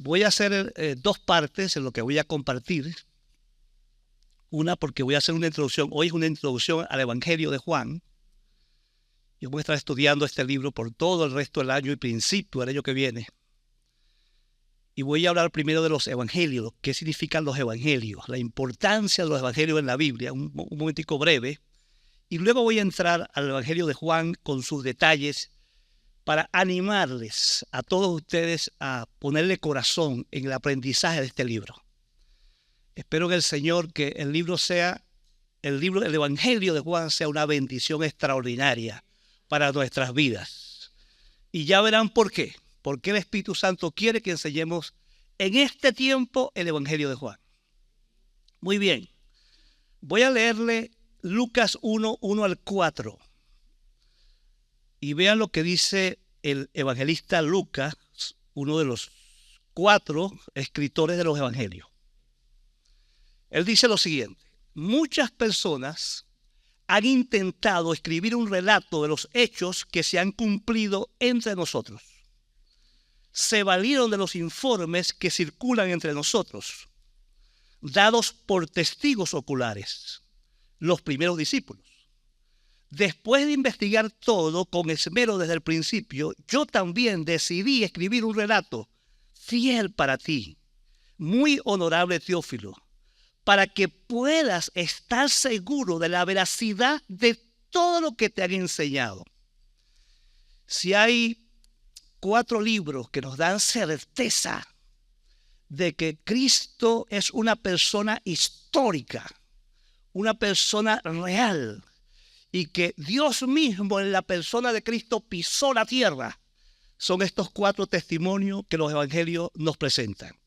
Voy a hacer dos partes en lo que voy a compartir. Una, porque voy a hacer una introducción. Hoy es una introducción al Evangelio de Juan. Yo voy a estar estudiando este libro por todo el resto del año y principio del año que viene. Y voy a hablar primero de los evangelios, qué significan los evangelios, la importancia de los evangelios en la Biblia, un momentico breve. Y luego voy a entrar al Evangelio de Juan con sus detalles para animarles a todos ustedes a ponerle corazón en el aprendizaje de este libro. Espero en el Señor que el libro sea, el Evangelio de Juan sea una bendición extraordinaria para nuestras vidas. Y ya verán por qué. Porque el Espíritu Santo quiere que enseñemos en este tiempo el Evangelio de Juan. Muy bien. Voy a leerle Lucas 1, 1 al 4. Y vean lo que dice el evangelista Lucas, uno de los 4 escritores de los evangelios. Él dice lo siguiente: muchas personas han intentado escribir un relato de los hechos que se han cumplido entre nosotros. Se valieron de los informes que circulan entre nosotros, dados por testigos oculares, los primeros discípulos. Después de investigar todo con esmero desde el principio, yo también decidí escribir un relato fiel para ti, muy honorable Teófilo, para que puedas estar seguro de la veracidad de todo lo que te han enseñado. Si hay 4 libros que nos dan certeza de que Cristo es una persona histórica, una persona real, y que Dios mismo en la persona de Cristo pisó la tierra, son estos 4 testimonios que los evangelios nos presentan.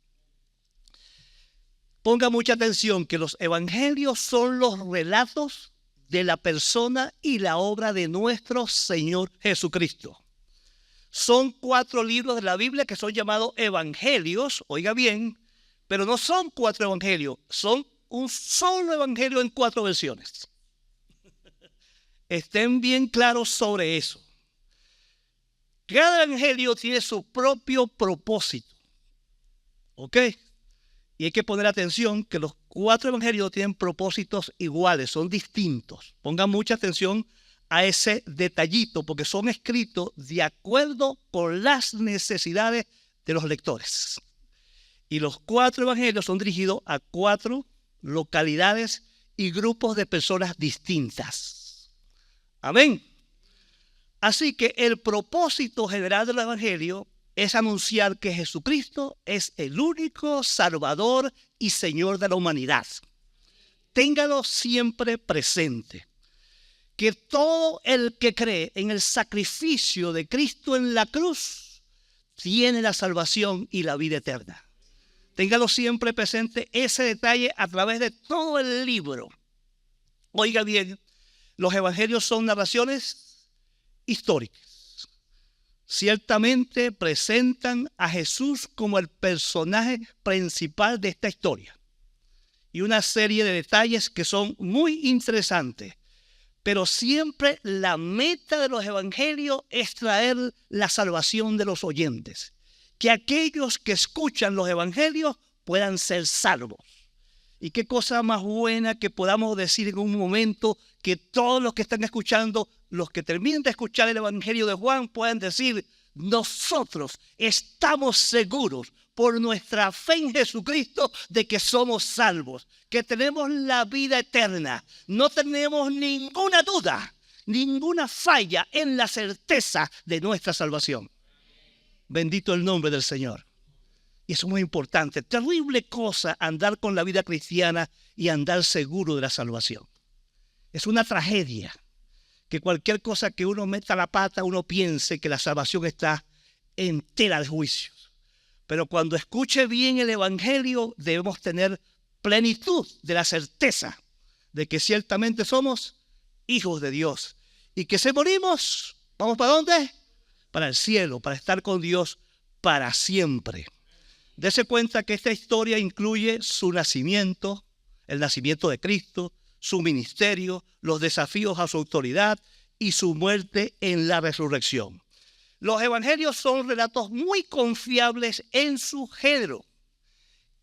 Ponga mucha atención que los evangelios son los relatos de la persona y la obra de nuestro Señor Jesucristo. Son 4 libros de la Biblia que son llamados evangelios, oiga bien, pero no son 4 evangelios, son un solo evangelio en 4 versiones. Estén bien claros sobre eso. Cada evangelio tiene su propio propósito, ¿ok? Y hay que poner atención que los 4 evangelios tienen propósitos iguales, son distintos. Pongan mucha atención a ese detallito, porque son escritos de acuerdo con las necesidades de los lectores. Y los 4 evangelios son dirigidos a 4 localidades y grupos de personas distintas. Amén. Así que el propósito general del evangelio es anunciar que Jesucristo es el único Salvador y Señor de la humanidad. Téngalo siempre presente. Que todo el que cree en el sacrificio de Cristo en la cruz tiene la salvación y la vida eterna. Téngalo siempre presente ese detalle a través de todo el libro. Oiga bien, los evangelios son narraciones históricas. Ciertamente presentan a Jesús como el personaje principal de esta historia. Y una serie de detalles que son muy interesantes. Pero siempre la meta de los evangelios es traer la salvación de los oyentes. Que aquellos que escuchan los evangelios puedan ser salvos. Y qué cosa más buena que podamos decir en un momento que todos los que están escuchando, los que terminen de escuchar el evangelio de Juan, puedan decir: nosotros estamos seguros por nuestra fe en Jesucristo de que somos salvos, que tenemos la vida eterna. No tenemos ninguna duda, ninguna falla en la certeza de nuestra salvación. Bendito el nombre del Señor. Y eso es muy importante. Terrible cosa andar con la vida cristiana y andar seguro de la salvación. Es una tragedia que cualquier cosa que uno meta la pata, uno piense que la salvación está en tela de juicio. Pero cuando escuche bien el evangelio, debemos tener plenitud de la certeza de que ciertamente somos hijos de Dios. Y que si morimos, ¿vamos para dónde? Para el cielo, para estar con Dios para siempre. Dese cuenta que esta historia incluye su nacimiento, el nacimiento de Cristo, su ministerio, los desafíos a su autoridad y su muerte en la resurrección. Los evangelios son relatos muy confiables en su género.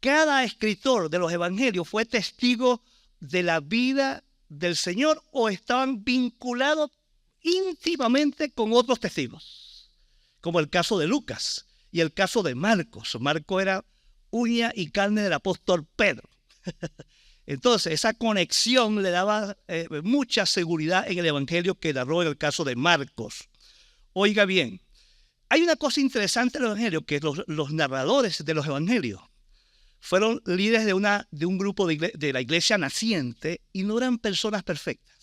Cada escritor de los evangelios fue testigo de la vida del Señor o estaban vinculados íntimamente con otros testigos, como el caso de Lucas y el caso de Marcos. Marcos era uña y carne del apóstol Pedro. Entonces, esa conexión le daba mucha seguridad en el evangelio que narró en el caso de Marcos. Oiga bien, hay una cosa interesante en el evangelio, que los narradores de los evangelios fueron líderes de un grupo de la iglesia naciente y no eran personas perfectas.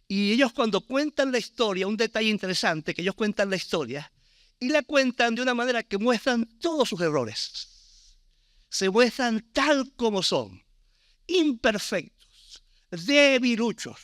Y ellos cuando cuentan la historia, un detalle interesante, que ellos cuentan la historia y la cuentan de una manera que muestran todos sus errores. Se muestran tal como son, imperfectos, debiluchos,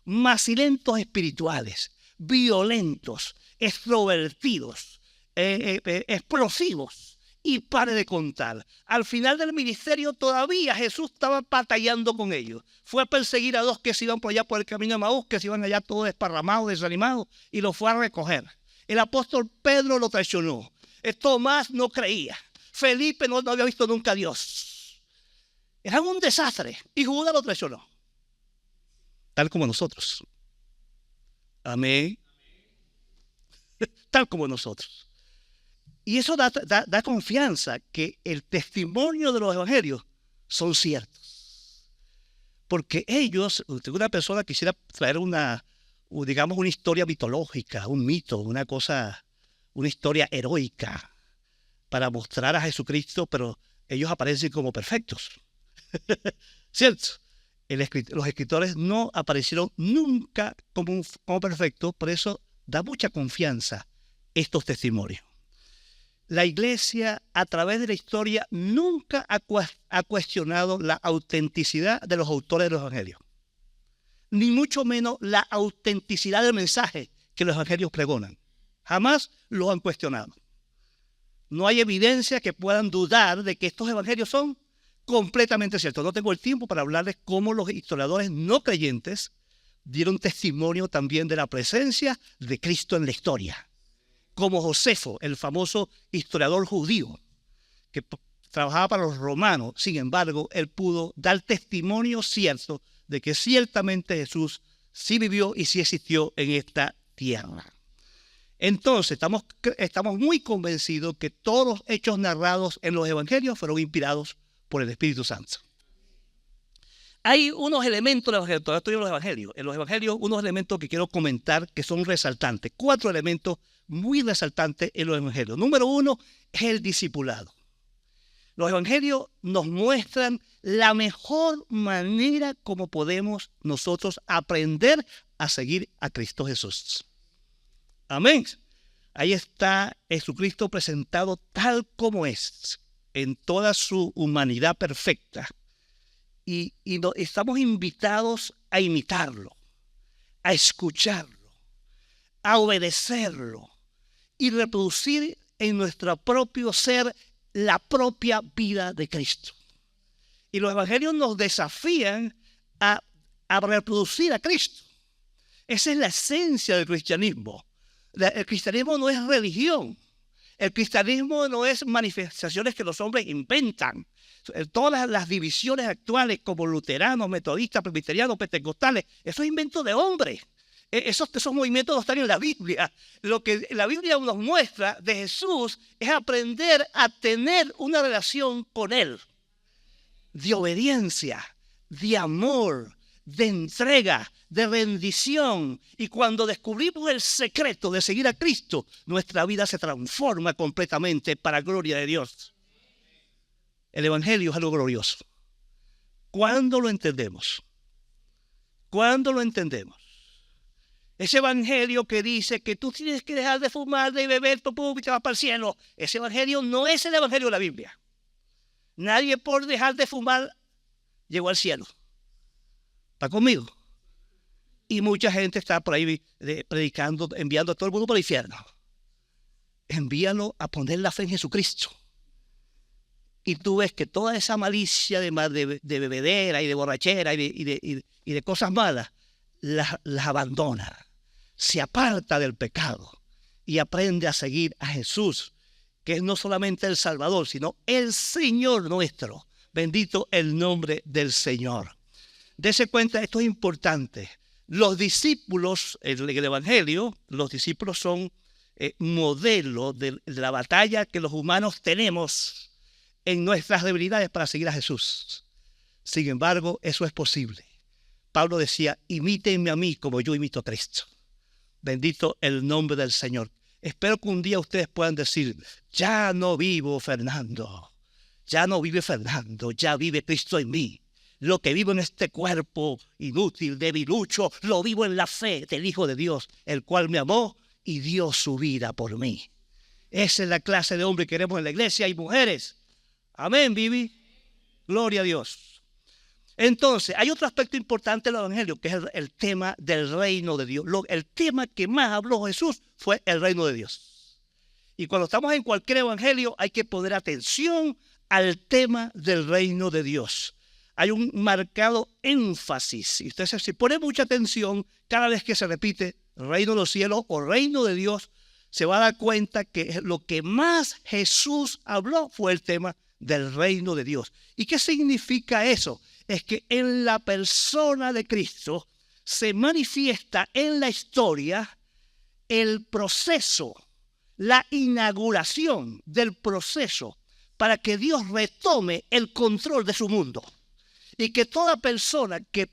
macilentos espirituales, violentos, extrovertidos, explosivos. Y pare de contar. Al final del ministerio todavía Jesús estaba batallando con ellos. Fue a perseguir a dos que se iban por allá por el camino de Maús, que se iban allá todos desparramados, desanimados, y los fue a recoger. El apóstol Pedro lo traicionó. Tomás no creía. Felipe no había visto nunca a Dios. Eran un desastre. Y Judas lo traicionó. Tal como nosotros. Amén. Tal como nosotros. Y eso da confianza que el testimonio de los evangelios son ciertos. Porque ellos, una persona quisiera traer digamos, una historia mitológica, un mito, una historia heroica para mostrar a Jesucristo, pero ellos aparecen como perfectos. ¿Cierto? Los escritores no aparecieron nunca como perfectos, por eso da mucha confianza estos testimonios. La iglesia, a través de la historia, nunca ha cuestionado la autenticidad de los autores de los evangelios, ni mucho menos la autenticidad del mensaje que los evangelios pregonan. Jamás lo han cuestionado. No hay evidencia que puedan dudar de que estos evangelios son completamente ciertos. No tengo el tiempo para hablarles cómo los historiadores no creyentes dieron testimonio también de la presencia de Cristo en la historia. Como Josefo, el famoso historiador judío, que trabajaba para los romanos. Sin embargo, él pudo dar testimonio cierto de que ciertamente Jesús sí vivió y sí existió en esta tierra. Entonces, estamos muy convencidos que todos los hechos narrados en los evangelios fueron inspirados por el Espíritu Santo. Hay unos elementos todavía estoy en los evangelios. En los evangelios, unos elementos que quiero comentar que son resaltantes. 4 elementos muy resaltantes en los evangelios. Número 1 es el discipulado. Los evangelios nos muestran la mejor manera como podemos nosotros aprender a seguir a Cristo Jesús. Amén. Ahí está Jesucristo presentado tal como es, en toda su humanidad perfecta. Y estamos invitados a imitarlo, a escucharlo, a obedecerlo y reproducir en nuestro propio ser la propia vida de Cristo. Y los evangelios nos desafían a reproducir a Cristo. Esa es la esencia del cristianismo. El cristianismo no es religión. El cristianismo no es manifestaciones que los hombres inventan. Todas las divisiones actuales como luteranos, metodistas, presbiterianos, pentecostales, eso es invento de hombres. Esos movimientos no están en la Biblia. Lo que la Biblia nos muestra de Jesús es aprender a tener una relación con Él. De obediencia, de amor, de entrega, de rendición. Y cuando descubrimos el secreto de seguir a Cristo, nuestra vida se transforma completamente para gloria de Dios. El evangelio es algo glorioso. ¿Cuándo lo entendemos? ¿Cuándo lo entendemos? Ese evangelio que dice que tú tienes que dejar de fumar, de beber, y te vas para el cielo. Ese evangelio no es el evangelio de la Biblia. Nadie por dejar de fumar llegó al cielo. ¿Está conmigo? Y mucha gente está por ahí predicando, enviando a todo el mundo para el infierno. Envíalo a poner la fe en Jesucristo. Y tú ves que toda esa malicia de bebedera y de borrachera y de cosas malas, las abandona. Se aparta del pecado y aprende a seguir a Jesús, que es no solamente el Salvador, sino el Señor nuestro. Bendito el nombre del Señor. Dese cuenta, esto es importante. Los discípulos, en el Evangelio, los discípulos son modelo de la batalla que los humanos tenemos en nuestras debilidades para seguir a Jesús. Sin embargo, eso es posible. Pablo decía, imítenme a mí como yo imito a Cristo. Bendito el nombre del Señor. Espero que un día ustedes puedan decir, ya no vivo Fernando, ya no vive Fernando, ya vive Cristo en mí. Lo que vivo en este cuerpo inútil, debilucho, lo vivo en la fe del Hijo de Dios, el cual me amó y dio su vida por mí. Esa es la clase de hombre que queremos en la iglesia y mujeres. Amén, Vivi. Gloria a Dios. Entonces, hay otro aspecto importante del Evangelio, que es el tema del reino de Dios. El tema que más habló Jesús fue el reino de Dios. Y cuando estamos en cualquier evangelio, hay que poner atención al tema del reino de Dios. Hay un marcado énfasis. Y usted si pone mucha atención cada vez que se repite reino de los cielos o reino de Dios, se va a dar cuenta que lo que más Jesús habló fue el tema del reino de Dios. ¿Y qué significa eso? Es que en la persona de Cristo se manifiesta en la historia el proceso, la inauguración del proceso para que Dios retome el control de su mundo. Y que toda persona que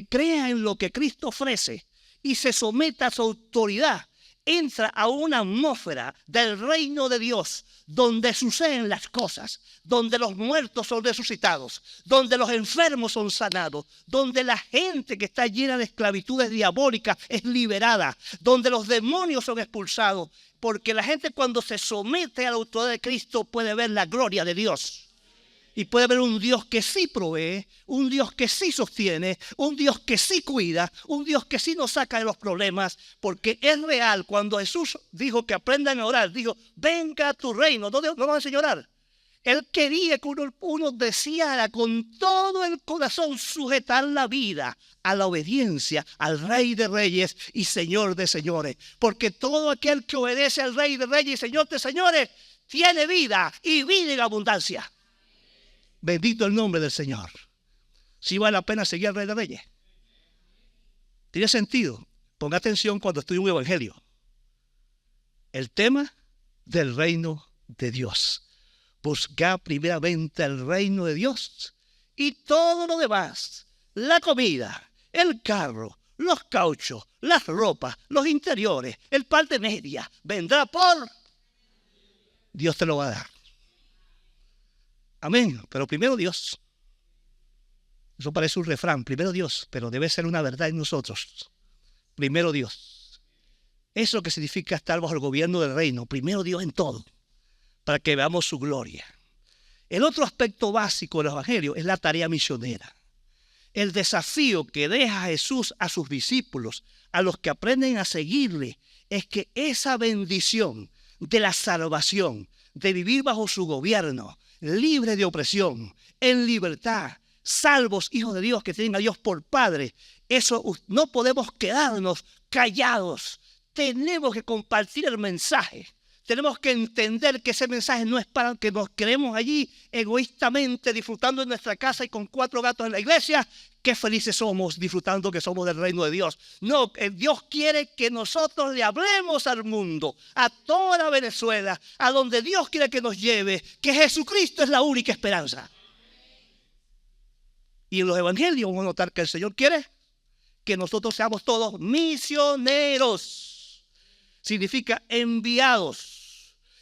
crea en lo que Cristo ofrece y se someta a su autoridad, entra a una atmósfera del reino de Dios, donde suceden las cosas, donde los muertos son resucitados, donde los enfermos son sanados, donde la gente que está llena de esclavitudes diabólicas es liberada, donde los demonios son expulsados, porque la gente cuando se somete a la autoridad de Cristo puede ver la gloria de Dios. Y puede ver un Dios que sí provee, un Dios que sí sostiene, un Dios que sí cuida, un Dios que sí nos saca de los problemas, porque es real. Cuando Jesús dijo que aprendan a orar, dijo, venga a tu reino, no nos enseñó a orar. Él quería que uno deseara con todo el corazón sujetar la vida a la obediencia al Rey de Reyes y Señor de Señores. Porque todo aquel que obedece al Rey de Reyes y Señor de Señores tiene vida y vida en abundancia. Bendito el nombre del Señor. ¿Sí vale la pena seguir al Rey de Reyes? ¿Tiene sentido? Ponga atención cuando estudie un evangelio. El tema del reino de Dios. Buscar primeramente el reino de Dios y todo lo demás. La comida, el carro, los cauchos, las ropas, los interiores, el par de media. Vendrá por... Dios te lo va a dar. Amén, pero primero Dios. Eso parece un refrán, primero Dios, pero debe ser una verdad en nosotros. Primero Dios. Eso es lo que significa estar bajo el gobierno del reino. Primero Dios en todo, para que veamos su gloria. El otro aspecto básico del evangelio es la tarea misionera. El desafío que deja Jesús a sus discípulos, a los que aprenden a seguirle, es que esa bendición de la salvación, de vivir bajo su gobierno, libre de opresión, en libertad, salvos hijos de Dios que tienen a Dios por Padre. Eso no podemos quedarnos callados. Tenemos que compartir el mensaje. Tenemos que entender que ese mensaje no es para que nos quedemos allí egoístamente disfrutando en nuestra casa y con 4 gatos en la iglesia. Qué felices somos disfrutando que somos del reino de Dios. No, Dios quiere que nosotros le hablemos al mundo, a toda Venezuela, a donde Dios quiere que nos lleve, que Jesucristo es la única esperanza. Y en los evangelios vamos a notar que el Señor quiere que nosotros seamos todos misioneros. Significa enviados.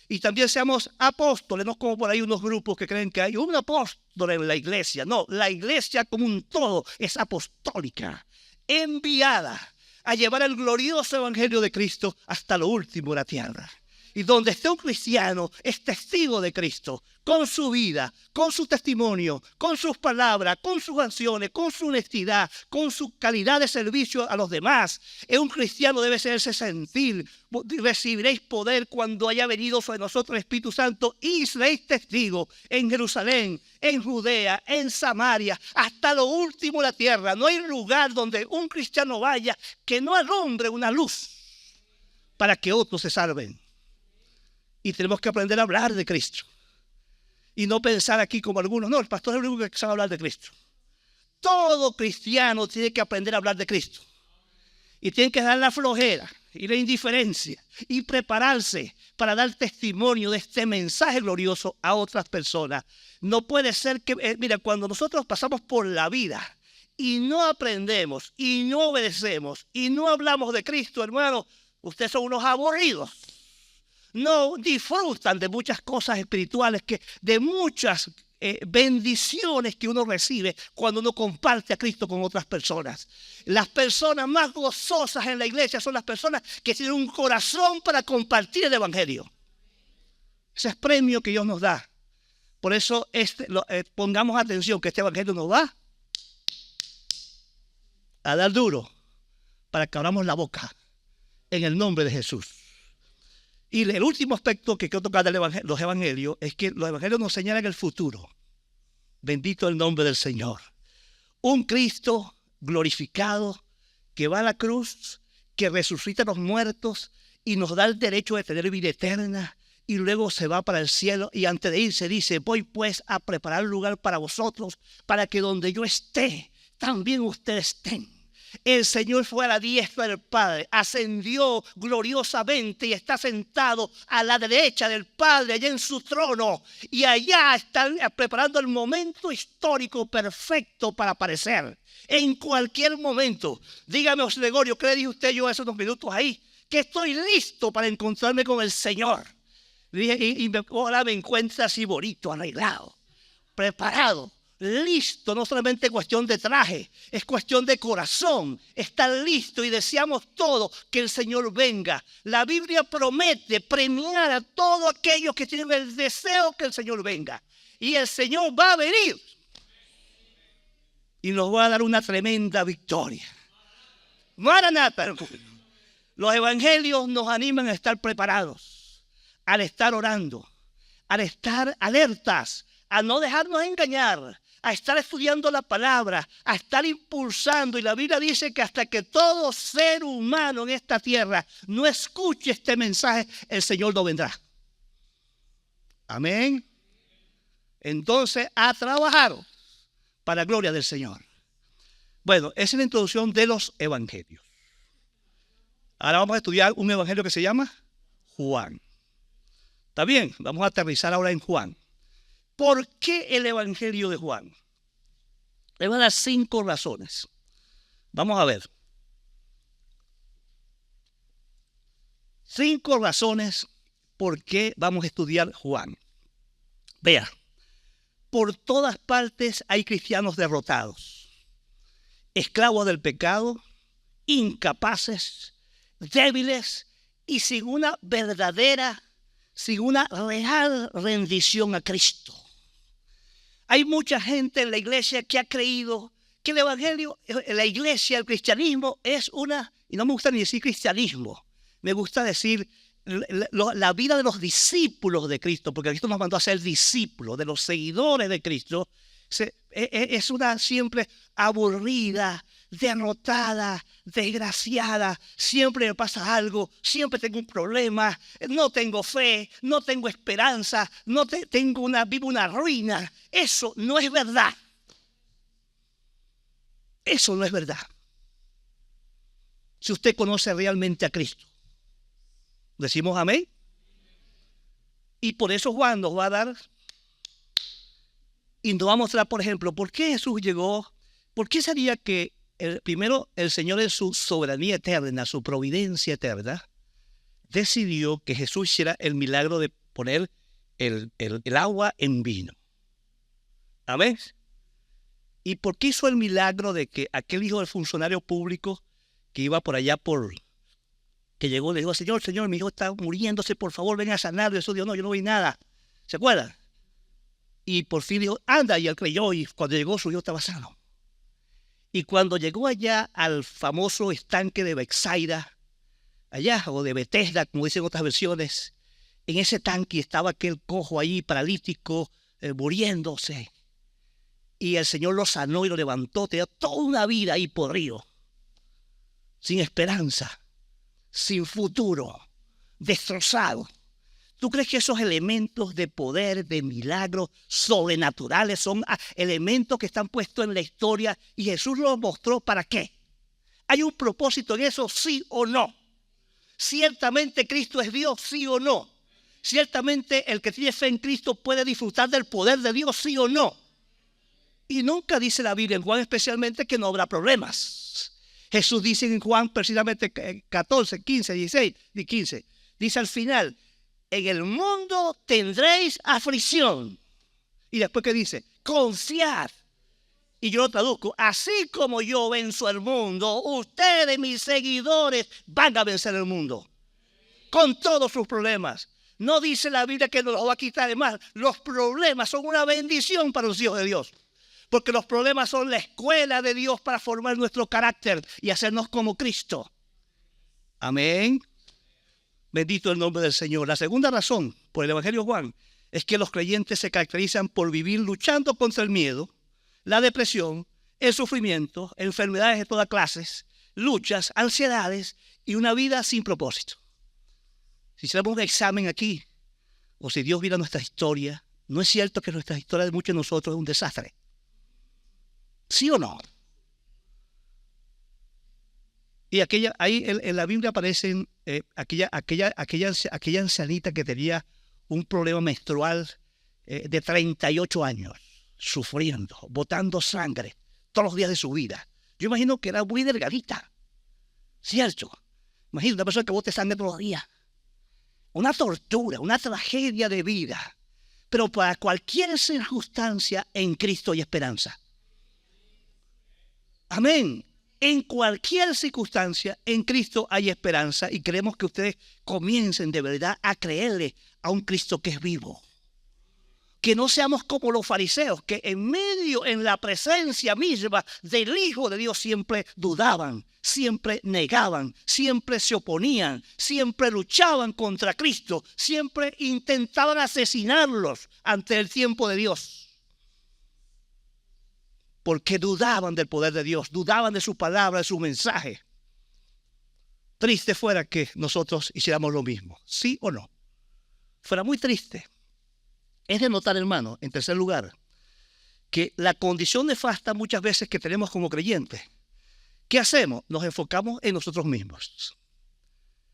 Y también seamos apóstoles, no como por ahí unos grupos que creen que hay un apóstol en la iglesia. No, la iglesia como un todo es apostólica, enviada a llevar el glorioso evangelio de Cristo hasta lo último de la tierra. Y donde esté un cristiano es testigo de Cristo, con su vida, con su testimonio, con sus palabras, con sus acciones, con su honestidad, con su calidad de servicio a los demás. Un cristiano debe hacerse sentir. Recibiréis poder cuando haya venido sobre nosotros el Espíritu Santo y seréis testigos en Jerusalén, en Judea, en Samaria, hasta lo último de la tierra. No hay lugar donde un cristiano vaya que no alumbre una luz para que otros se salven. Y tenemos que aprender a hablar de Cristo. Y no pensar aquí como algunos, no, el pastor es el único que sabe hablar de Cristo. Todo cristiano tiene que aprender a hablar de Cristo. Y tiene que dar la flojera y la indiferencia y prepararse para dar testimonio de este mensaje glorioso a otras personas. No puede ser que, mira, cuando nosotros pasamos por la vida y no aprendemos y no obedecemos y no hablamos de Cristo, hermano, ustedes son unos aburridos. No disfrutan de muchas cosas espirituales, de muchas bendiciones que uno recibe cuando uno comparte a Cristo con otras personas. Las personas más gozosas en la iglesia son las personas que tienen un corazón para compartir el evangelio. Ese es premio que Dios nos da. Por eso pongamos atención que este evangelio nos va a dar duro para que abramos la boca en el nombre de Jesús. Y el último aspecto que quiero tocar de los evangelios es que los evangelios nos señalan el futuro. Bendito el nombre del Señor. Un Cristo glorificado que va a la cruz, que resucita a los muertos y nos da el derecho de tener vida eterna y luego se va para el cielo y antes de irse dice, voy pues a preparar lugar para vosotros para que donde yo esté, también ustedes estén. El Señor fue a la diestra del Padre, ascendió gloriosamente y está sentado a la derecha del Padre, allá en su trono. Y allá están preparando el momento histórico perfecto para aparecer. En cualquier momento. Dígame, José Gregorio, ¿qué le dije usted yo hace unos minutos ahí? Que estoy listo para encontrarme con el Señor. Ahora me encuentra así bonito, arreglado, preparado. Listo, no solamente cuestión de traje, es cuestión de corazón. Está listo y deseamos todo que el Señor venga. La Biblia promete premiar a todos aquellos que tienen el deseo que el Señor venga. Y el Señor va a venir. Y nos va a dar una tremenda victoria. Maranata. Los evangelios nos animan a estar preparados, al estar orando, al estar alertas, a no dejarnos engañar, a estar estudiando la palabra, a estar impulsando. Y la Biblia dice que hasta que todo ser humano en esta tierra no escuche este mensaje, el Señor no vendrá. Amén. Entonces, a trabajar para la gloria del Señor. Bueno, esa es la introducción de los evangelios. Ahora vamos a estudiar un evangelio que se llama Juan. ¿Está bien? Vamos a aterrizar ahora en Juan. ¿Por qué el evangelio de Juan? Le voy a dar 5 razones. Vamos a ver. 5 razones por qué vamos a estudiar Juan. Vea, por todas partes hay cristianos derrotados, esclavos del pecado, incapaces, débiles y sin una verdadera, sin una real rendición a Cristo. Hay mucha gente en la iglesia que ha creído que el evangelio, la iglesia, el cristianismo es una, y no me gusta ni decir cristianismo, me gusta decir la vida de los discípulos de Cristo, porque Cristo nos mandó a ser discípulos, de los seguidores de Cristo. Es una siempre aburrida, derrotada, desgraciada, siempre me pasa algo, siempre tengo un problema, no tengo fe, no tengo esperanza, vivo una ruina. Eso no es verdad. Eso no es verdad. Si usted conoce realmente a Cristo. ¿Decimos amén? Y por eso Juan nos va a dar y nos va a mostrar, por ejemplo, por qué Jesús llegó, por qué sería que primero el Señor en su soberanía eterna, su providencia eterna, decidió que Jesús hiciera el milagro de poner el agua en vino. ¿Amén? ¿Y por qué hizo el milagro de que aquel hijo del funcionario público que iba por allá que llegó, le dijo, Señor, mi hijo está muriéndose, por favor, ven a sanarlo? Y eso dijo, no, yo no vi nada. ¿Se acuerdan? Y por fin dijo, anda, y él creyó, y cuando llegó su hijo estaba sano. Y cuando llegó allá al famoso estanque de Betsaida, allá, o de Betesda, como dicen otras versiones, en ese tanque estaba aquel cojo ahí, paralítico, muriéndose. Y el Señor lo sanó y lo levantó, tenía toda una vida ahí podrido, sin esperanza, sin futuro, destrozado. ¿Tú crees que esos elementos de poder, de milagros sobrenaturales son elementos que están puestos en la historia y Jesús los mostró para qué? ¿Hay un propósito en eso, sí o no? ¿Ciertamente Cristo es Dios, sí o no? ¿Ciertamente el que tiene fe en Cristo puede disfrutar del poder de Dios, sí o no? Y nunca dice la Biblia, en Juan especialmente, que no habrá problemas. Jesús dice en Juan precisamente 14, 15, 16 y 15. Dice al final, en el mundo tendréis aflicción. Y después que dice, confiad. Y yo lo traduzco, así como yo venzo el mundo, ustedes, mis seguidores, van a vencer el mundo. Con todos sus problemas. No dice la Biblia que nos los va a quitar. Además, los problemas son una bendición para los hijos de Dios. Porque los problemas son la escuela de Dios para formar nuestro carácter y hacernos como Cristo. Amén. Bendito el nombre del Señor. La segunda razón por el Evangelio de Juan es que los creyentes se caracterizan por vivir luchando contra el miedo, la depresión, el sufrimiento, enfermedades de todas clases, luchas, ansiedades y una vida sin propósito. Si hiciéramos un examen aquí, o si Dios viera nuestra historia, ¿no es cierto que nuestra historia de muchos de nosotros es un desastre? ¿Sí o no? Y ahí en la Biblia aparecen aquella ancianita que tenía un problema menstrual de 38 años, sufriendo, botando sangre todos los días de su vida. Yo imagino que era muy delgadita, ¿cierto? Imagino una persona que bote sangre todos los días. Una tortura, una tragedia de vida. Pero para cualquier circunstancia en Cristo hay esperanza. Amén. En cualquier circunstancia, en Cristo hay esperanza y queremos que ustedes comiencen de verdad a creerle a un Cristo que es vivo. Que no seamos como los fariseos, que en la presencia misma del Hijo de Dios siempre dudaban, siempre negaban, siempre se oponían, siempre luchaban contra Cristo, siempre intentaban asesinarlos ante el tiempo de Dios. Porque dudaban del poder de Dios, dudaban de su palabra, de su mensaje. Triste fuera que nosotros hiciéramos lo mismo, ¿sí o no? Fuera muy triste. Es de notar, hermano, en tercer lugar, que la condición nefasta muchas veces que tenemos como creyentes, ¿qué hacemos? Nos enfocamos en nosotros mismos.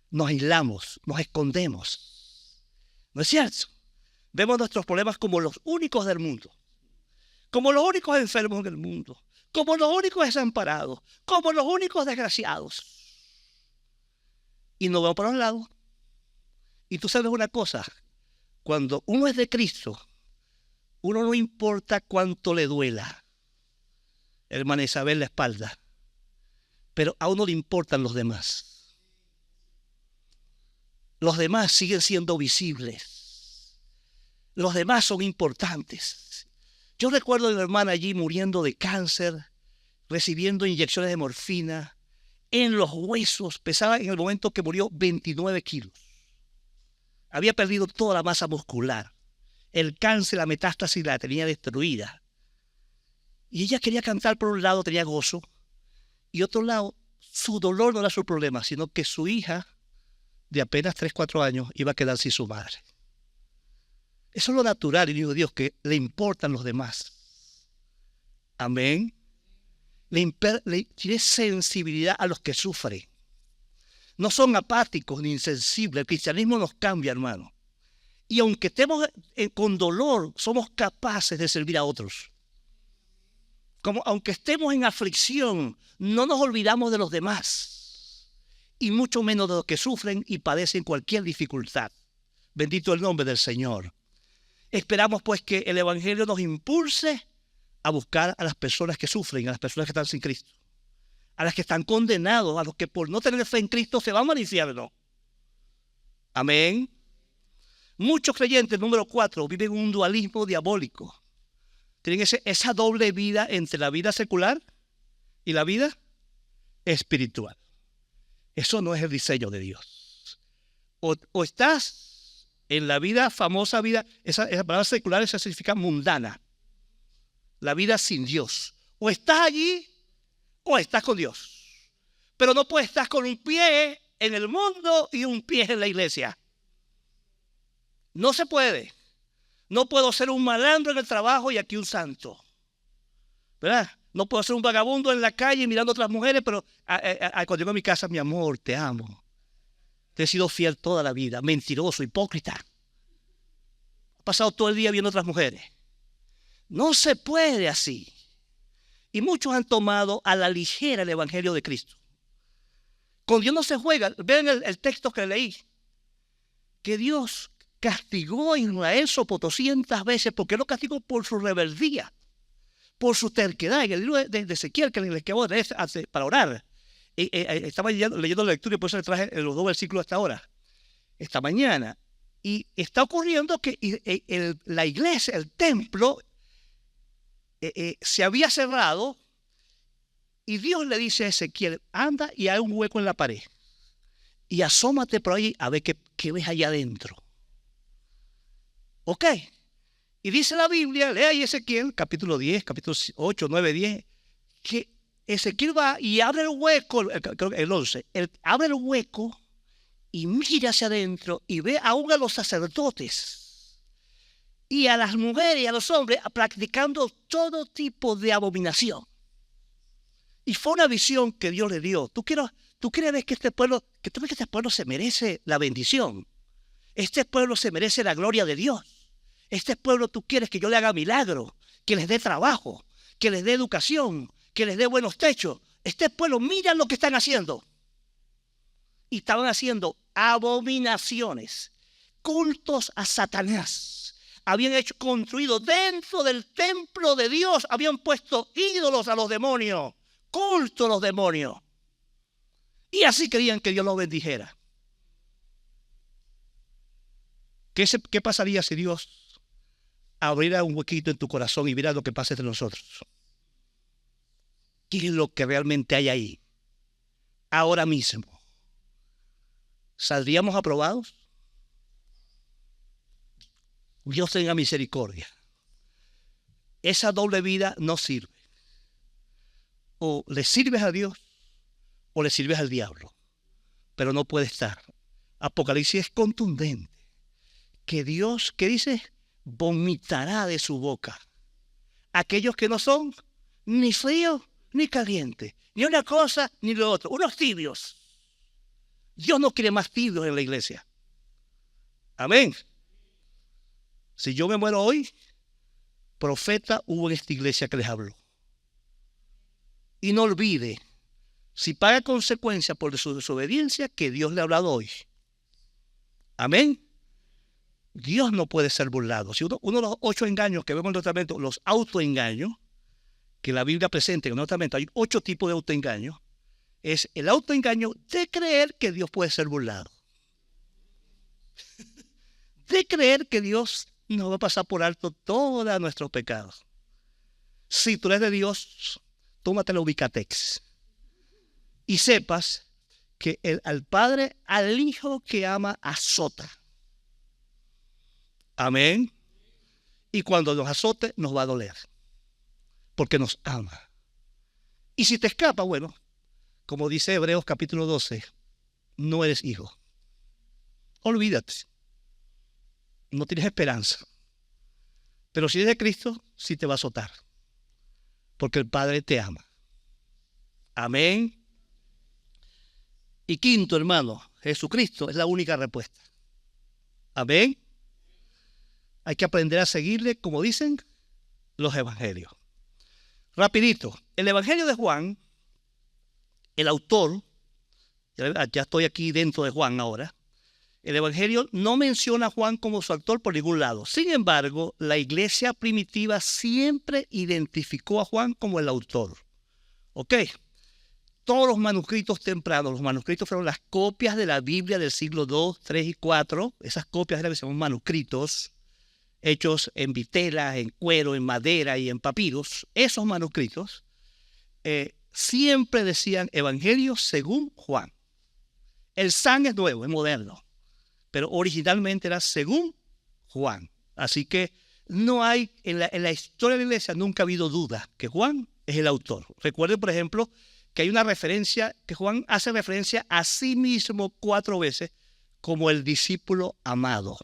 Nos aislamos, nos escondemos. ¿No es cierto? Vemos nuestros problemas como los únicos del mundo. Como los únicos enfermos en el mundo, como los únicos desamparados, como los únicos desgraciados. Y nos vamos para un lado. Y tú sabes una cosa, cuando uno es de Cristo, uno no importa cuánto le duela, hermana Isabel, la espalda, pero a uno le importan los demás. Los demás siguen siendo visibles. Los demás son importantes. Yo recuerdo a mi hermana allí muriendo de cáncer, recibiendo inyecciones de morfina, en los huesos, pesaba en el momento que murió 29 kilos. Había perdido toda la masa muscular. El cáncer, la metástasis la tenía destruida. Y ella quería cantar por un lado, tenía gozo, y otro lado, su dolor no era su problema, sino que su hija, de apenas 3, 4 años, iba a quedar sin su madre. Eso es lo natural, y digo Dios, que le importan los demás. Amén. Tiene sensibilidad a los que sufren. No son apáticos ni insensibles. El cristianismo nos cambia, hermano. Y aunque estemos con dolor, somos capaces de servir a otros. Aunque estemos en aflicción, no nos olvidamos de los demás. Y mucho menos de los que sufren y padecen cualquier dificultad. Bendito el nombre del Señor. Esperamos pues que el Evangelio nos impulse a buscar a las personas que sufren, a las personas que están sin Cristo, a las que están condenados, a los que por no tener fe en Cristo se van al infierno. Amén. Muchos creyentes, número 4, viven un dualismo diabólico. Tienen esa doble vida entre la vida secular y la vida espiritual. Eso no es el diseño de Dios. O estás en la vida, famosa vida, esa palabra secular, esa significa mundana. La vida sin Dios. O estás allí o estás con Dios. Pero no puedes estar con un pie en el mundo y un pie en la iglesia. No se puede. No puedo ser un malandro en el trabajo y aquí un santo, ¿verdad? No puedo ser un vagabundo en la calle mirando a otras mujeres, pero cuando llego a mi casa, mi amor, te amo. Te he sido fiel toda la vida. Mentiroso, hipócrita. He pasado todo el día viendo a otras mujeres. No se puede así. Y muchos han tomado a la ligera el Evangelio de Cristo. Con Dios no se juega. Vean el texto que leí. Que Dios castigó a Israel 200 veces. ¿Por qué lo castigó? Por su rebeldía, por su terquedad. En el libro de Ezequiel, que les acabo de leer para orar, estaba leyendo la lectura y por eso le traje los 2 versículos hasta ahora, esta mañana. Y está ocurriendo que la iglesia, el templo, se había cerrado y Dios le dice a Ezequiel, anda y hay un hueco en la pared y asómate por ahí a ver qué ves allá adentro. ¿Ok? Y dice la Biblia, lea ahí Ezequiel, capítulo 10, capítulo 8, 9, 10, que Ezequiel va y abre el hueco, creo que el 11, abre el hueco y mira hacia adentro y ve aún a los sacerdotes y a las mujeres y a los hombres practicando todo tipo de abominación. Y fue una visión que Dios le dio. ¿Tú quieres ver que este pueblo se merece la bendición? Este pueblo se merece la gloria de Dios. Este pueblo tú quieres que yo le haga milagro, que les dé trabajo, que les dé educación, que les dé buenos techos. Este pueblo, mira lo que están haciendo. Y estaban haciendo abominaciones, cultos a Satanás. Habían construido dentro del templo de Dios, habían puesto ídolos a los demonios, culto a los demonios. Y así querían que Dios los bendijera. ¿Qué pasaría si Dios abriera un huequito en tu corazón y viera lo que pasa entre nosotros? ¿Qué es lo que realmente hay ahí? Ahora mismo. ¿Saldríamos aprobados? Dios tenga misericordia. Esa doble vida no sirve. O le sirves a Dios o le sirves al diablo. Pero no puede estar. Apocalipsis es contundente. Que Dios, ¿qué dice? Vomitará de su boca aquellos que no son ni fríos ni calientes, ni una cosa ni lo otro, unos tibios. Dios no quiere más tibios en la iglesia. Amén. Si yo me muero hoy, profeta hubo en esta iglesia que les habló. Y no olvide, si paga consecuencia por su desobediencia, que Dios le ha hablado hoy. Amén. Dios no puede ser burlado. Si uno de los 8 engaños que vemos en el Nuevo Testamento, los autoengaños, que la Biblia presenta en el Nuevo Testamento, hay 8 tipos de autoengaños, es el autoengaño de creer que Dios puede ser burlado. De creer que Dios nos va a pasar por alto todos nuestros pecados. Si tú eres de Dios, tómate la Ubicatex y sepas que al Padre, al Hijo que ama, azota. Amén. Y cuando nos azote, nos va a doler. Porque nos ama. Y si te escapa, bueno, como dice Hebreos capítulo 12, no eres hijo. Olvídate. No tienes esperanza. Pero si eres de Cristo, sí te va a azotar. Porque el Padre te ama. Amén. Y quinto, hermano, Jesucristo es la única respuesta. Amén. Hay que aprender a seguirle, como dicen los evangelios. Rapidito, el evangelio de Juan, el autor, ya estoy aquí dentro de Juan ahora, el evangelio no menciona a Juan como su autor por ningún lado. Sin embargo, la iglesia primitiva siempre identificó a Juan como el autor. ¿Ok? Todos los manuscritos tempranos, los manuscritos fueron las copias de la Biblia del siglo II, III y IV. Esas copias eran que se llaman manuscritos, hechos en vitela, en cuero, en madera y en papiros. Esos manuscritos siempre decían Evangelio según Juan. El San es nuevo, es moderno, pero originalmente era según Juan. Así que no hay, en la historia de la iglesia nunca ha habido duda que Juan es el autor. Recuerden, por ejemplo, que hay una referencia, que Juan hace referencia a sí mismo 4 veces como el discípulo amado.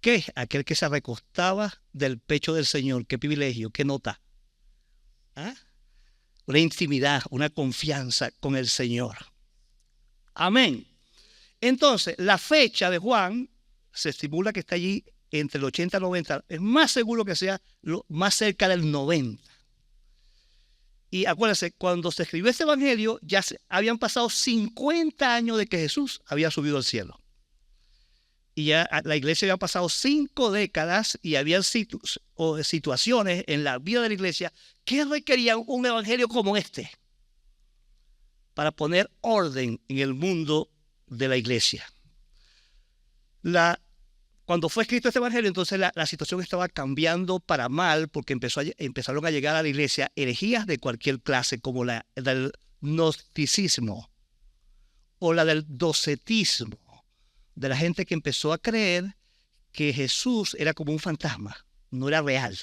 ¿Qué? Aquel que se recostaba del pecho del Señor. Qué privilegio, qué nota. ¿Ah? Una intimidad, una confianza con el Señor. Amén. Entonces, la fecha de Juan se estimula que está allí entre el 80 y el 90. Es más seguro que sea más cerca del 90. Y acuérdense, cuando se escribió este evangelio, ya habían pasado 50 años de que Jesús había subido al cielo. Y ya la iglesia había pasado 5 décadas y había situaciones en la vida de la iglesia que requerían un evangelio como este para poner orden en el mundo de la iglesia. Cuando fue escrito este evangelio, entonces la situación estaba cambiando para mal, porque empezaron a llegar a la iglesia herejías de cualquier clase, como la del gnosticismo o la del docetismo, de la gente que empezó a creer que Jesús era como un fantasma, no era real,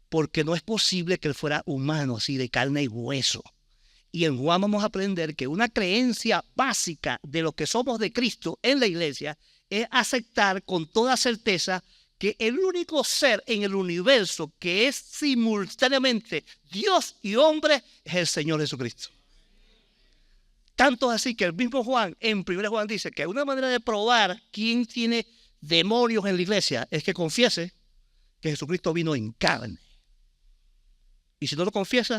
porque no es posible que él fuera humano, así de carne y hueso. Y en Juan vamos a aprender que una creencia básica de lo que somos de Cristo en la iglesia es aceptar con toda certeza que el único ser en el universo que es simultáneamente Dios y hombre es el Señor Jesucristo. Tanto así que el mismo Juan, en 1 Juan dice que una manera de probar quién tiene demonios en la iglesia es que confiese que Jesucristo vino en carne. Y si no lo confiesa,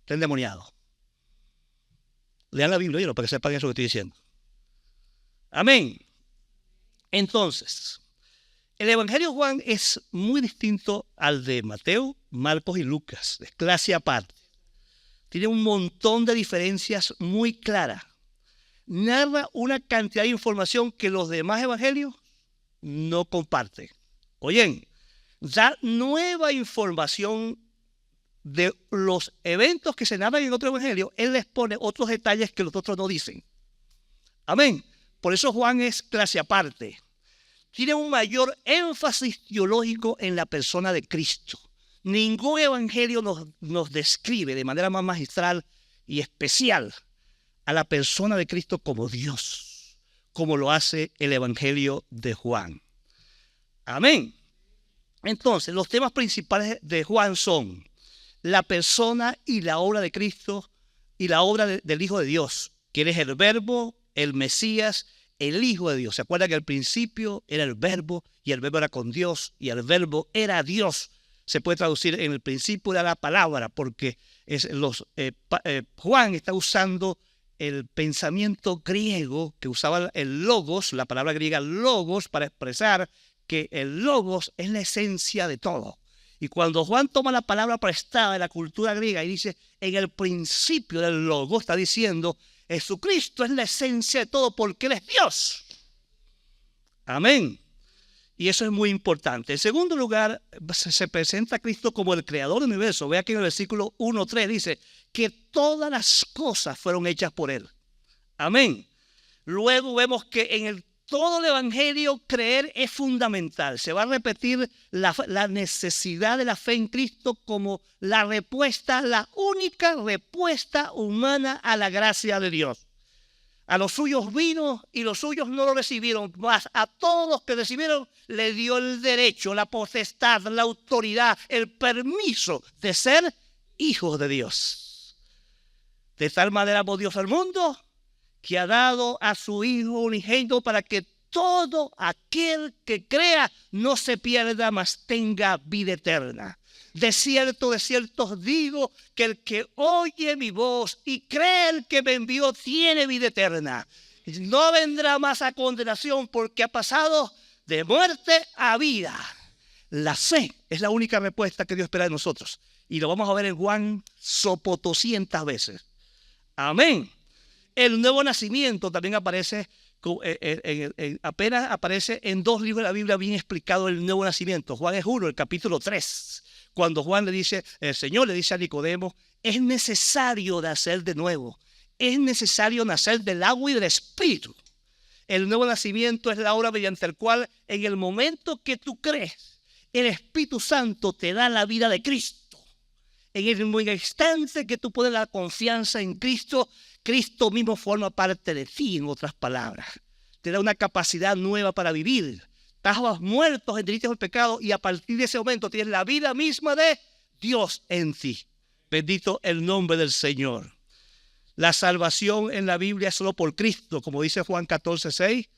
está endemoniado. Lean la Biblia, para que sepan eso que estoy diciendo. Amén. Entonces, el Evangelio de Juan es muy distinto al de Mateo, Marcos y Lucas. Es clase aparte. Tiene un montón de diferencias muy claras. Narra una cantidad de información que los demás evangelios no comparten. Oyen, da nueva información de los eventos que se narran en otro evangelio. Él les pone otros detalles que los otros no dicen. Amén. Por eso Juan es clase aparte. Tiene un mayor énfasis teológico en la persona de Cristo. Ningún evangelio nos describe de manera más magistral y especial a la persona de Cristo como Dios, como lo hace el evangelio de Juan. Amén. Entonces, los temas principales de Juan son la persona y la obra de Cristo y la obra del Hijo de Dios, que es el Verbo, el Mesías, el Hijo de Dios. ¿Se acuerdan que al principio era el Verbo y el Verbo era con Dios y el Verbo era Dios? Se puede traducir en el principio de la palabra, porque Juan está usando el pensamiento griego que usaba el logos, la palabra griega logos, para expresar que el logos es la esencia de todo. Y cuando Juan toma la palabra prestada de la cultura griega y dice, en el principio del logos, está diciendo, Jesucristo es la esencia de todo porque Él es Dios. Amén. Y eso es muy importante. En segundo lugar, se presenta a Cristo como el creador del universo. Vea que en el versículo 1:3 dice que todas las cosas fueron hechas por Él. Amén. Luego vemos que en todo el evangelio creer es fundamental. Se va a repetir la necesidad de la fe en Cristo como la respuesta, la única respuesta humana a la gracia de Dios. A los suyos vino y los suyos no lo recibieron, mas a todos los que recibieron le dio el derecho, la potestad, la autoridad, el permiso de ser hijos de Dios. De tal manera amó Dios al mundo que ha dado a su Hijo unigénito para que todo aquel que crea no se pierda, mas tenga vida eterna. De cierto os digo que el que oye mi voz y cree el que me envió tiene vida eterna. No vendrá más a condenación porque ha pasado de muerte a vida. La fe es la única respuesta que Dios espera de nosotros. Y lo vamos a ver en Juan sopotoscientas veces. Amén. El nuevo nacimiento también aparece, apenas aparece en 2 libros de la Biblia bien explicado el nuevo nacimiento. Juan es 1, el capítulo 3. Cuando Juan el Señor le dice a Nicodemo, es necesario nacer de nuevo. Es necesario nacer del agua y del Espíritu. El nuevo nacimiento es la obra mediante la cual en el momento que tú crees, el Espíritu Santo te da la vida de Cristo. En el mismo instante que tú pones la confianza en Cristo, Cristo mismo forma parte de ti, en otras palabras. Te da una capacidad nueva para vivir. Estabas muerto en delitos y pecado y a partir de ese momento tienes la vida misma de Dios en ti. Bendito el nombre del Señor. La salvación en la Biblia es solo por Cristo, como dice Juan 14:6.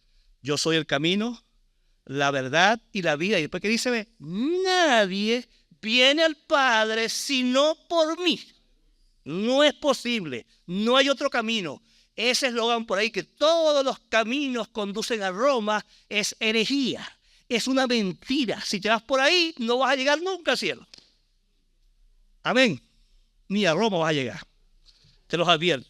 Yo soy el camino, la verdad y la vida. Y después que dice, nadie viene al Padre sino por mí. No es posible, no hay otro camino. Ese eslogan por ahí, que todos los caminos conducen a Roma, es herejía, es una mentira. Si te vas por ahí, no vas a llegar nunca al cielo. Amén. Ni a Roma vas a llegar. Te los advierto.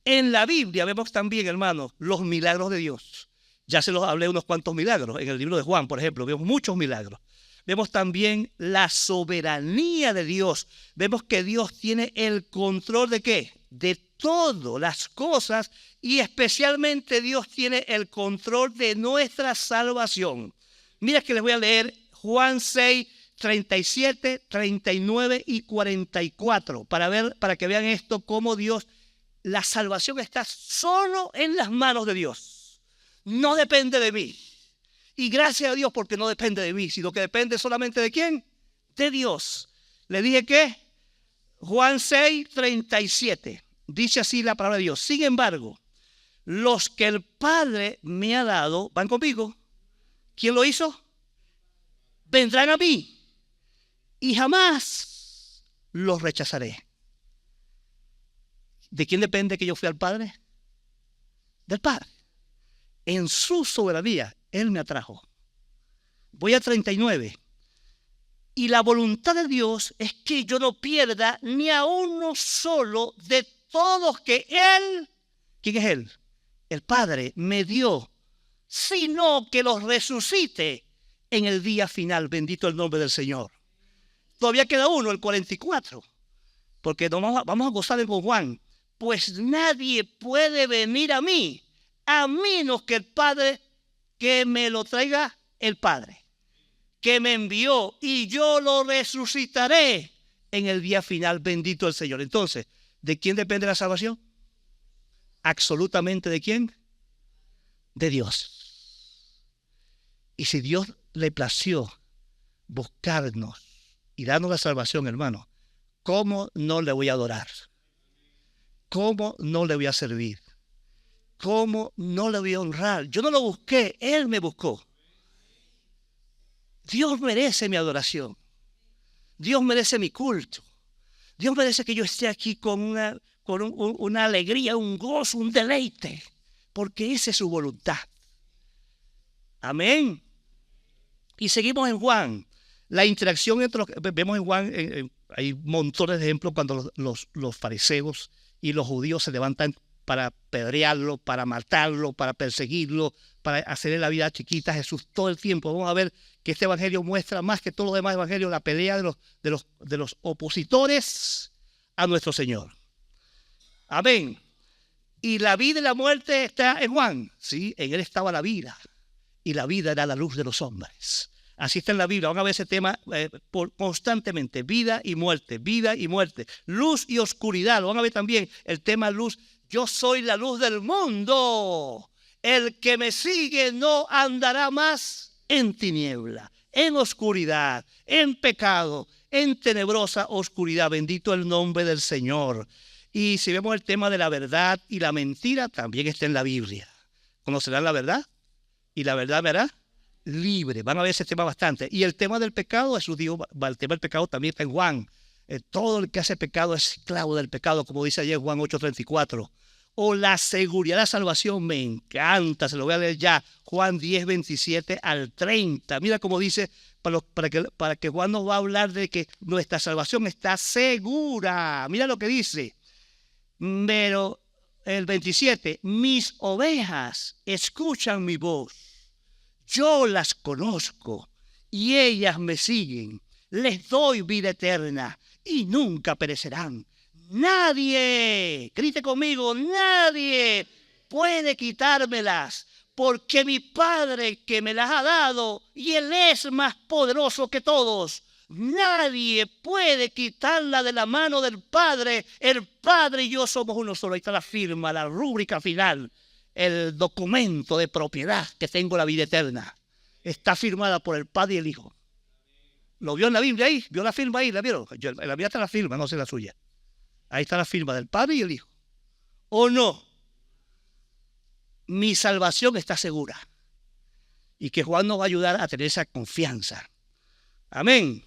En la Biblia vemos también, hermanos, los milagros de Dios. Ya se los hablé unos cuantos milagros. En el libro de Juan, por ejemplo, vemos muchos milagros. Vemos también la soberanía de Dios. Vemos que Dios tiene el control ¿de qué? De todas las cosas, y especialmente Dios tiene el control de nuestra salvación. Mira que les voy a leer Juan 6, 37, 39 y 44 para que vean esto, cómo Dios, la salvación está solo en las manos de Dios. No depende de mí. Y gracias a Dios porque no depende de mí, sino que depende solamente ¿de quién? De Dios. Le dije que Juan 6, 37. Dice así la palabra de Dios. Sin embargo, los que el Padre me ha dado, ¿van conmigo? ¿Quién lo hizo? Vendrán a mí y jamás los rechazaré. ¿De quién depende que yo fui al Padre? Del Padre. En su soberanía, Él me atrajo. Voy a 39. Y la voluntad de Dios es que yo no pierda ni a uno solo de todos que Él, ¿quién es Él? El Padre me dio, sino que los resucite en el día final. Bendito el nombre del Señor. Todavía queda uno, el 44, porque vamos a gozar con Juan. Pues nadie puede venir a mí, a menos que el Padre, que me lo traiga el Padre, que me envió, y yo lo resucitaré en el día final. Bendito el Señor. Entonces, ¿de quién depende la salvación? Absolutamente ¿de quién? De Dios. Y si Dios le plació buscarnos y darnos la salvación, hermano, ¿cómo no le voy a adorar? ¿Cómo no le voy a servir? ¿Cómo no le voy a honrar? Yo no lo busqué, Él me buscó. Dios merece mi adoración. Dios merece mi culto. Dios merece que yo esté aquí con una alegría, un gozo, un deleite, porque esa es su voluntad. Amén. Y seguimos en Juan. La interacción entre vemos en Juan, hay montones de ejemplos cuando los fariseos y los judíos se levantan para apedrearlo, para matarlo, para perseguirlo, para hacerle la vida chiquita a Jesús todo el tiempo. Vamos a ver que este evangelio muestra más que todos los demás evangelios la pelea de los opositores a nuestro Señor. Amén. Y la vida y la muerte está en Juan. Sí, en él estaba la vida, y la vida era la luz de los hombres. Así está en la Biblia. Van a ver ese tema constantemente. Vida y muerte, luz y oscuridad. Lo van a ver también el tema luz. Yo soy la luz del mundo. El que me sigue no andará más en tiniebla, en oscuridad, en pecado, en tenebrosa oscuridad. Bendito el nombre del Señor. Y si vemos el tema de la verdad y la mentira, también está en la Biblia. ¿Conocerán la verdad? Y la verdad me hará libre. Van a ver ese tema bastante. Y el tema del pecado, Jesús dijo, el tema del pecado también está en Juan. Todo el que hace pecado es esclavo del pecado, como dice ayer Juan 8:34. O la seguridad de la salvación, me encanta, se lo voy a leer ya, Juan 10, 27 al 30. Mira cómo dice, para que Juan nos va a hablar de que nuestra salvación está segura. Mira lo que dice. Pero el 27, mis ovejas escuchan mi voz. Yo las conozco y ellas me siguen. Les doy vida eterna y nunca perecerán. Nadie, grite conmigo, nadie puede quitármelas, porque mi Padre que me las ha dado, y Él es más poderoso que todos. Nadie puede quitarla de la mano del Padre. El Padre y yo somos uno solo. Ahí está la firma, la rúbrica final, el documento de propiedad que tengo la vida eterna. está firmada por el Padre y el Hijo. ¿Lo vio en la Biblia ahí? ¿Vio la firma ahí? ¿La vieron? En la Biblia está la firma, no sé la suya. Ahí está la firma del Padre y el Hijo. ¿O no? Mi salvación está segura. Y que Juan nos va a ayudar a tener esa confianza. Amén.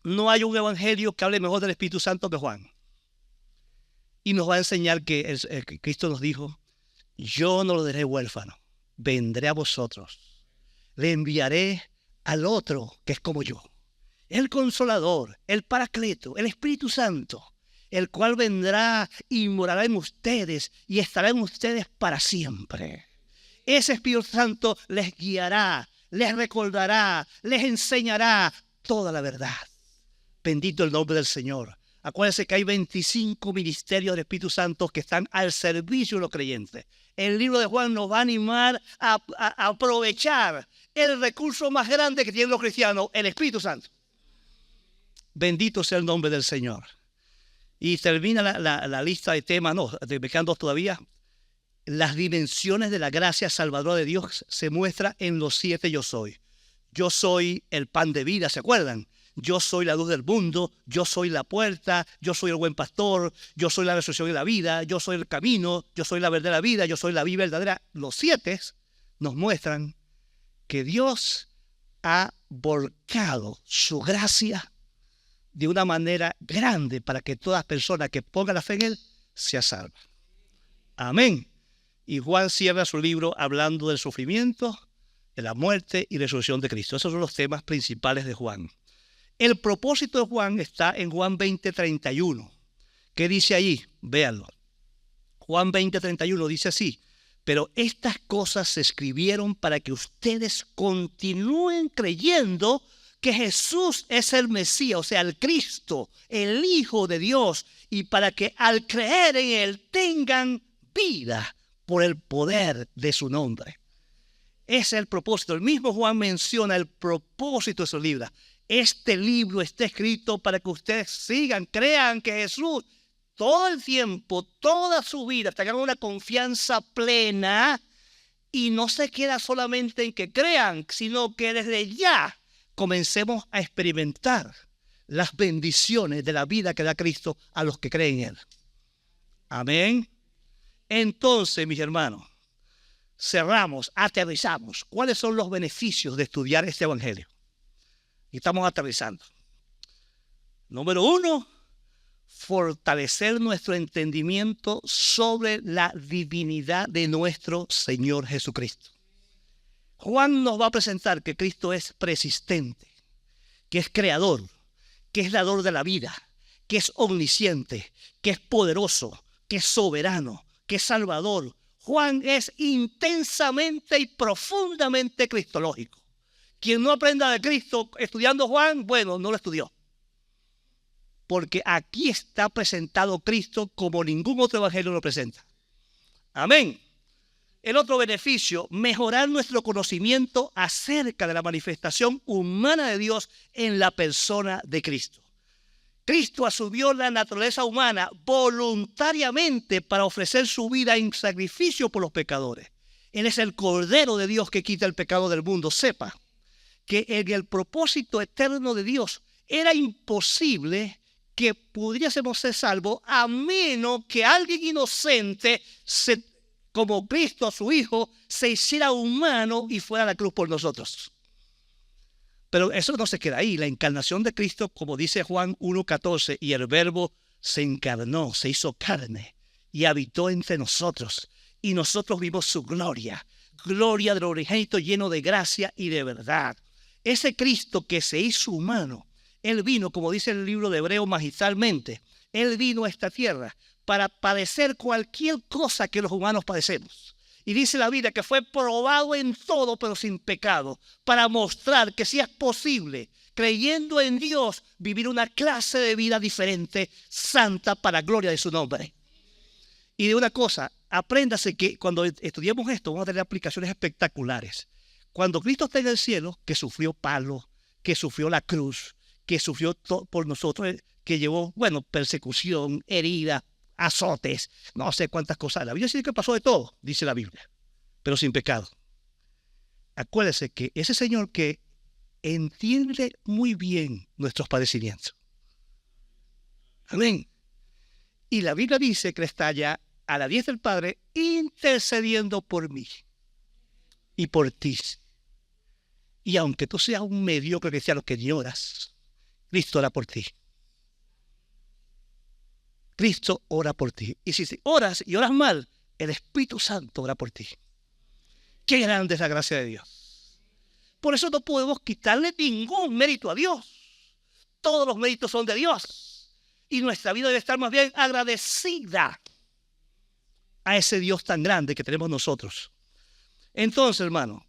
No hay un evangelio que hable mejor del Espíritu Santo que Juan. Y nos va a enseñar que Cristo nos dijo, yo no lo dejaré huérfano, vendré a vosotros. Le enviaré al otro que es como yo. El Consolador, el Paracleto, el Espíritu Santo, el cual vendrá y morará en ustedes y estará en ustedes para siempre. Ese Espíritu Santo les guiará, les recordará, les enseñará toda la verdad. Bendito el nombre del Señor. Acuérdense que hay 25 ministerios del Espíritu Santo que están al servicio de los creyentes. El libro de Juan nos va a animar a aprovechar el recurso más grande que tienen los cristianos, el Espíritu Santo. Bendito sea el nombre del Señor. Y termina la lista de temas, no, me quedan dos todavía. Las dimensiones de la gracia salvadora de Dios se muestra en los 7 yo soy. Yo soy el pan de vida, ¿se acuerdan? Yo soy la luz del mundo, yo soy la puerta, yo soy el buen pastor, yo soy la resurrección y la vida, yo soy el camino, yo soy la verdadera vida, yo soy la vida verdadera. Los 7 nos muestran que Dios ha volcado su gracia de una manera grande para que toda persona que ponga la fe en Él sea salva. Amén. Y Juan cierra su libro hablando del sufrimiento, de la muerte y resurrección de Cristo. Esos son los temas principales de Juan. El propósito de Juan está en Juan 20:31. ¿Qué dice allí? Véanlo. Juan 20:31 dice así: pero estas cosas se escribieron para que ustedes continúen creyendo que Jesús es el Mesías, o sea, el Cristo, el Hijo de Dios, y para que al creer en Él tengan vida por el poder de su nombre. Ese es el propósito. El mismo Juan menciona el propósito de su libro. Este libro está escrito para que ustedes sigan, crean que Jesús todo el tiempo, toda su vida, tengan una confianza plena y no se queda solamente en que crean, sino que desde ya comencemos a experimentar las bendiciones de la vida que da Cristo a los que creen en Él. Amén. Entonces, mis hermanos, cerramos, aterrizamos. ¿Cuáles son los beneficios de estudiar este evangelio? Y estamos aterrizando. Número 1, fortalecer nuestro entendimiento sobre la divinidad de nuestro Señor Jesucristo. Juan nos va a presentar que Cristo es persistente, que es creador, que es dador de la vida, que es omnisciente, que es poderoso, que es soberano, que es salvador. Juan es intensamente y profundamente cristológico. Quien no aprenda de Cristo estudiando Juan, bueno, no lo estudió. Porque aquí está presentado Cristo como ningún otro evangelio lo presenta. Amén. El otro beneficio, mejorar nuestro conocimiento acerca de la manifestación humana de Dios en la persona de Cristo. Cristo asumió la naturaleza humana voluntariamente para ofrecer su vida en sacrificio por los pecadores. Él es el Cordero de Dios que quita el pecado del mundo. Sepa que en el propósito eterno de Dios era imposible que pudiésemos ser salvos a menos que alguien inocente, como Cristo, su Hijo, se hiciera humano y fuera a la cruz por nosotros. Pero eso no se queda ahí. La encarnación de Cristo, como dice Juan 1:14, y el Verbo se encarnó, se hizo carne y habitó entre nosotros. Y nosotros vimos su gloria, gloria del unigénito lleno de gracia y de verdad. Ese Cristo que se hizo humano, Él vino, como dice el libro de Hebreos magistralmente, Él vino a esta tierra para padecer cualquier cosa que los humanos padecemos. Y dice la Biblia que fue probado en todo, pero sin pecado, para mostrar que sí es posible, creyendo en Dios, vivir una clase de vida diferente, santa, para gloria de su nombre. Y de una cosa, apréndase que cuando estudiemos esto, vamos a tener aplicaciones espectaculares. Cuando Cristo está en el cielo, que sufrió palo, que sufrió la cruz, que sufrió por nosotros, que llevó, persecución, herida, azotes, no sé cuántas cosas. La Biblia dice que pasó de todo, dice la Biblia, pero sin pecado. acuérdese que ese Señor que entiende muy bien nuestros padecimientos. Amén. Y la Biblia dice que está allá a la diestra del Padre intercediendo por mí y por ti. Y aunque tú seas un mediocre cristiano que ni oras, Cristo ora por ti. Cristo ora por ti. Y si oras y oras mal, el Espíritu Santo ora por ti. Qué grande es la gracia de Dios. Por eso no podemos quitarle ningún mérito a Dios. Todos los méritos son de Dios. Y nuestra vida debe estar más bien agradecida a ese Dios tan grande que tenemos nosotros. Entonces, hermano,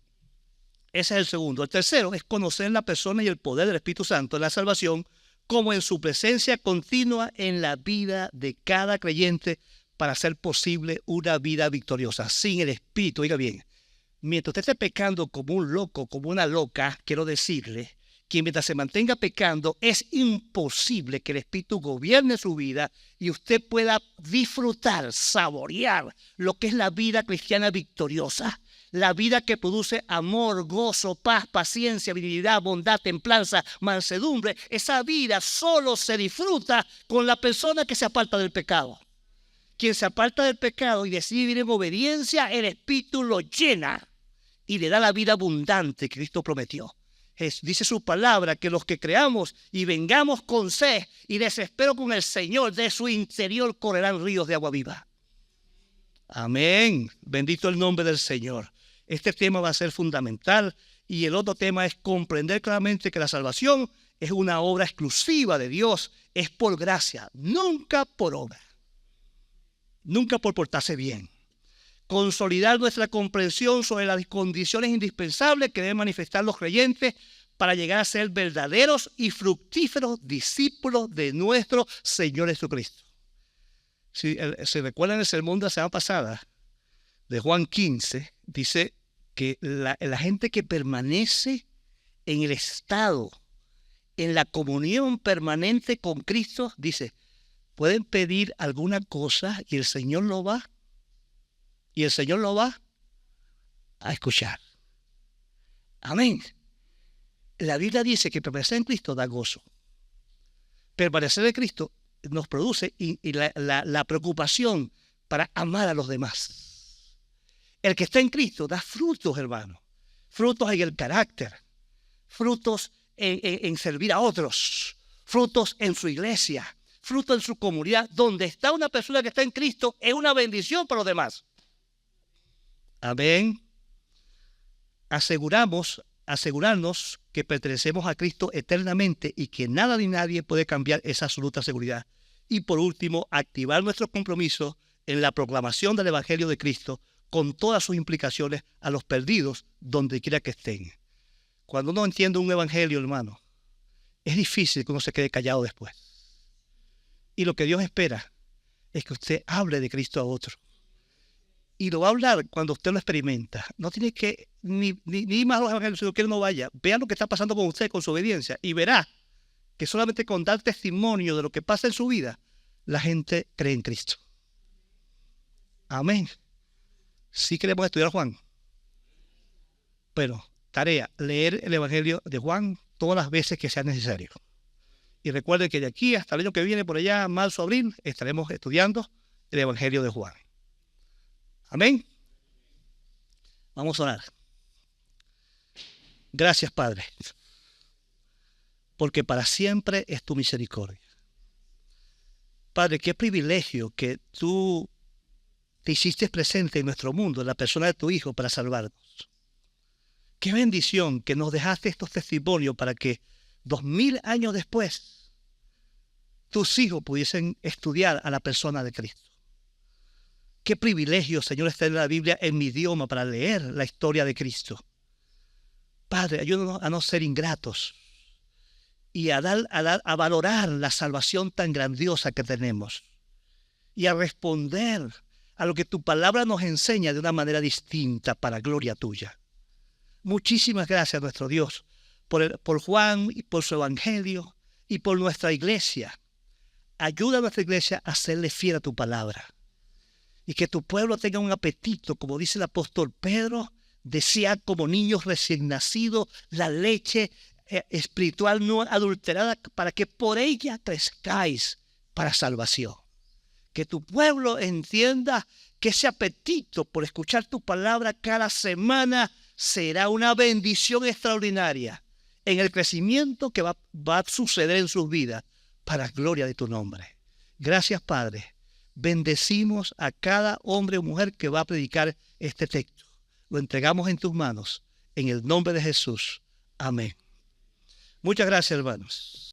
ese es el segundo. El tercero es conocer la persona y el poder del Espíritu Santo en la salvación, como en su presencia continua en la vida de cada creyente para hacer posible una vida victoriosa. Sin el Espíritu, oiga bien, mientras usted esté pecando como un loco, como una loca, quiero decirle que mientras se mantenga pecando, es imposible que el Espíritu gobierne su vida y usted pueda disfrutar, saborear lo que es la vida cristiana victoriosa. La vida que produce amor, gozo, paz, paciencia, benignidad, bondad, templanza, mansedumbre. Esa vida solo se disfruta con la persona que se aparta del pecado. Quien se aparta del pecado y decide vivir en obediencia, el Espíritu lo llena y le da la vida abundante que Cristo prometió. Dice su palabra que los que creamos y vengamos con sed y desespero con el Señor, de su interior correrán ríos de agua viva. Amén. Bendito el nombre del Señor. Este tema va a ser fundamental y el otro tema es comprender claramente que la salvación es una obra exclusiva de Dios, es por gracia, nunca por obra, nunca por portarse bien. Consolidar nuestra comprensión sobre las condiciones indispensables que deben manifestar los creyentes para llegar a ser verdaderos y fructíferos discípulos de nuestro Señor Jesucristo. Si se recuerdan el sermón de la semana pasada, de Juan 15, dice que la gente que permanece en el estado, en la comunión permanente con Cristo, dice, pueden pedir alguna cosa y el Señor lo va a escuchar. Amén. La Biblia dice que permanecer en Cristo da gozo. Permanecer en Cristo nos produce la preocupación para amar a los demás. El que está en Cristo da frutos, hermano. Frutos en el carácter. Frutos en servir a otros. Frutos en su iglesia. Frutos en su comunidad. Donde está una persona que está en Cristo es una bendición para los demás. Amén. Asegurarnos que pertenecemos a Cristo eternamente y que nada ni nadie puede cambiar esa absoluta seguridad. Y por último, activar nuestro compromiso en la proclamación del Evangelio de Cristo con todas sus implicaciones a los perdidos donde quiera que estén. Cuando uno entiende un evangelio, hermano, es difícil que uno se quede callado después. Y lo que Dios espera es que usted hable de Cristo a otro. Y lo va a hablar cuando usted lo experimenta. No tiene que ni más a los evangelios, sino que él no vaya. Vea lo que está pasando con usted, con su obediencia, y verá que solamente con dar testimonio de lo que pasa en su vida, la gente cree en Cristo. Amén. Sí queremos estudiar Juan. Pero, tarea, leer el Evangelio de Juan todas las veces que sea necesario. Y recuerden que de aquí hasta el año que viene, por allá, marzo, abril, estaremos estudiando el Evangelio de Juan. Amén. Vamos a orar. Gracias, Padre, porque para siempre es tu misericordia. Padre, qué privilegio que tú te hiciste presente en nuestro mundo, en la persona de tu Hijo, para salvarnos. Qué bendición que nos dejaste estos testimonios para que 2000 años después tus hijos pudiesen estudiar a la persona de Cristo. Qué privilegio, Señor, estar en la Biblia en mi idioma para leer la historia de Cristo. Padre, ayúdanos a no ser ingratos y a valorar la salvación tan grandiosa que tenemos y a responder a lo que tu palabra nos enseña de una manera distinta para gloria tuya. Muchísimas gracias, nuestro Dios, por Juan y por su evangelio y por nuestra iglesia. Ayuda a nuestra iglesia a serle fiel a tu palabra y que tu pueblo tenga un apetito, como dice el apóstol Pedro, Desead como niños recién nacidos la leche espiritual no adulterada, para que por ella crezcáis para salvación. Que tu pueblo entienda que ese apetito por escuchar tu palabra cada semana será una bendición extraordinaria en el crecimiento que va a suceder en sus vidas para gloria de tu nombre. Gracias, Padre. Bendecimos a cada hombre o mujer que va a predicar este texto. Lo entregamos en tus manos, en el nombre de Jesús. Amén. Muchas gracias, hermanos.